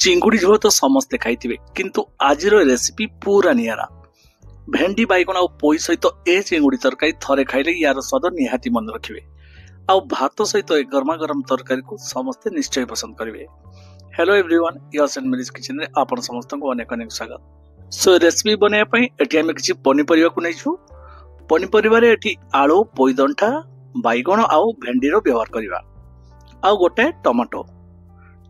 चिंगुड़ी झोल तो समस्ते खाइथिबे किंतु आजिर रेसिपी पूरा नियारा। भेंडी बैगण आ पोई सहित ए चिंगुड़ी तरकारी थरे खाइले यार स्वाद निहाती मन रखिबे। आ भात सहित ए गरमा गरम तरकारी को समस्ते निश्चय पसंद करिवे। Hello everyone, yes and Mary's kitchen रे आपण समस्त को अनेक अनेक स्वागत। सो रेसिपी बनाया पई एठी हम किछि पनिपरिवा को नैछु। पनिपरिवा रे एठी आलू, पोईदंठा, बैगण आ भेंडी रो व्यवहार करिवा। आ गोटे टमाटो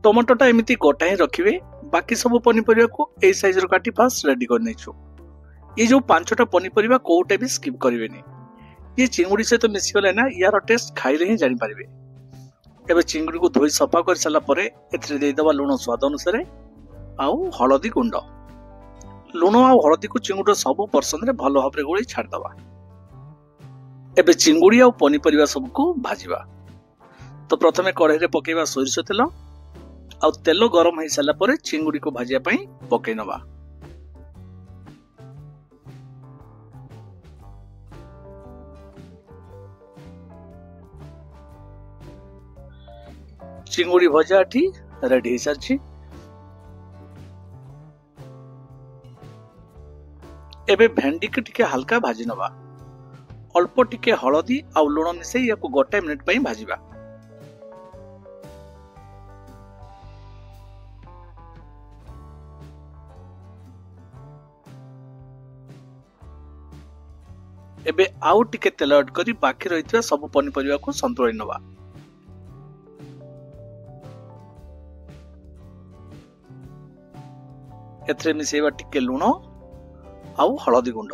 टमाटोटा एमिति गोटा ही रखिबे। बाकी सब पनिपरिवा को ए साइज रो काटी फास्ट रेडी कर नैछु। ये जो पांचटा पनिपरिवा कोटे भी स्किप करिवेनी। ये चिंगुड़ी से तो मिसी गले ना, यार टेस्ट खाइले ही जानि पारिबे। एबे चिंगुड़ी को धोई सफा कर साला परे एथरे दे दबा लूण स्वाद अनुसार आउ हळदी गुंड। लूण आ हळदी को चिंगुड़ी सब पर्सन रे भलो भाबरे गोळी छाड़ दबा। एबे चिंगुड़ी आ पनिपरिवा सब को भाजीबा। तो प्रथमे कढ़ाई रे पकेबा सोरिष तेल आ तेल गरम हो सारा पर चिंगुड़ी को भाजिया पई पकई नवा। चिंगुड़ी भजा एठी रेडी हो सारछि। एबे भेंडी के टिके हल्का भाजी नवा। अल्प टिके हळदी आ लूण मिसई याको गोटे मिनिट पई भाजीबा। एबे आउ टिके तेल ऐड करी बाकी रहितबा सब पनिपरिवा को संतुलित नवा। एथरे मिसेबा टिके लूण आउ हळदी गुंड।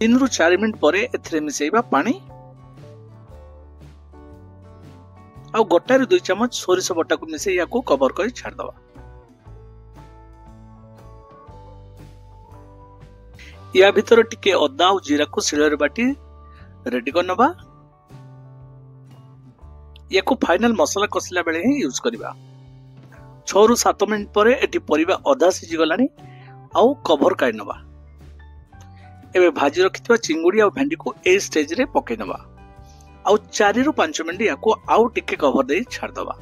तीन रु 4 मिनिट परे एथरे मिसेबा पानी आउ गोटा रे 2 चम्मच सोरिष बटा को मिसे याको कवर करी छाड़ दवा। या भीतर टिके अदा और जीरा को शिଳରେ बाटी रेडी कर नबा। याको फाइनल मसाला कसिला बेले ही यूज करबा। 6 रु 7 मिनिट परे एटी परिबा अधा सिझी गलानी आउ कवर काई नबा। एबे भाजी रखितबा चिंगुड़ी आ भेंडी को ए स्टेज रे पके नबा। आउ 4 रु 5 मिनिट याको आउ टिके कवर दे छाड़ दबा।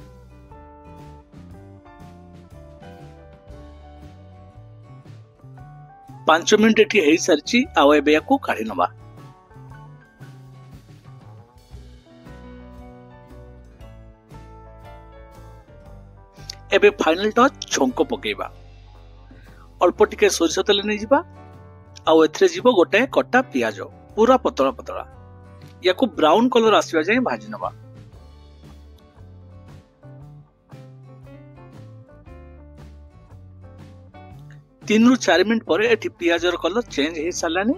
पांच मिनिट एटी हेई सारछि। आउ एबे याको काढी नबा। एबे फाइनल टच छंको पकेबा। अल्प टिके सोरिष तेल नै जिबा। आउ एथरे जिवो गोटे कटा पियाज पूरा पतला पतला। याको ब्राउन कलर आसीबा जाय भाजी नबा। तीन रु 4 मिनिट पर एठी पियाज रो कलर चेंज हे सालानी।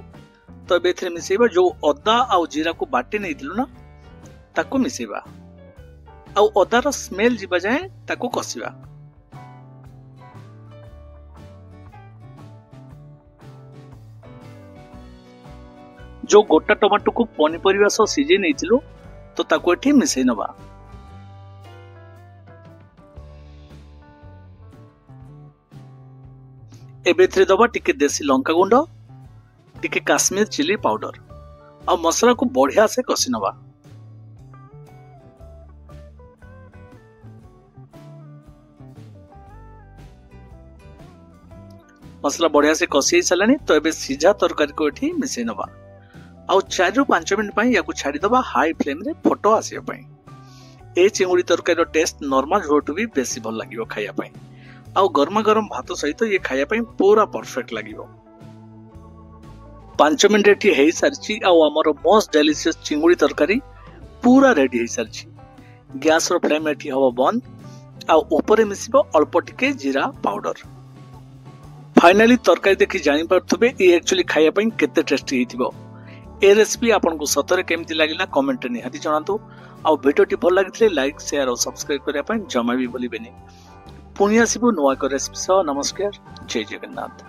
तो एथरे मिसेबा जो अदा आउ जीरा को बाटी नैथिलु ना ताको मिसेबा। आउ अदा रो स्मेल जिबा जाय ताको कसिबा। जो गोटा टमाटो को पनिपरिवा सह सिझे नैथिलु तो ताको एठी मिसेई नबा। एबे एथरे दबा टिके देसी लंका गुंड, टिके काश्मीर चिली पाउडर आ मसला को बढ़िया से कसी नबा। मसला बढ़िया से कसी सालानी। तो एबे सीझा तरकारी को एठी मिसेई नबा। आउ 4 रु 5 मिनिट पई याको छाडी दबा हाई फ्लेम रे फोटो आसिया पई। ए चिंगुड़ी तरकारी रो टेस्ट नॉर्मल झोटू भी बेसी भल लागिवो खाया पई। आउ गरमा गरम भात सहित ये खाया पई पूरा परफेक्ट लागिवो। 5 मिनिट एठी हेई सारछि। आउ हमर मोस्ट डेलिशियस चिंगुड़ी तरकारी पूरा रेडी हेई सारछि। गैस रो फ्लेम एठी हबो बंद। आउ ऊपर मिसिबो अल्प टिके जीरा पाउडर। फाइनली तरकारी देखि जानि परथबे ए एक्चुअली खाया पई केते टेस्टी हेतिबो। ए रेसिपी आपन को सतरे केमती लागिला कमेंट निहाती जणातु। आउ वीडियोटी भल लागिथिले लाइक शेयर और सब्सक्राइब करिया पई जमा भी भूलिबेनी। पुणी आसिबु नुआ को रेसिपी सह। नमस्कार, जय जगन्नाथ।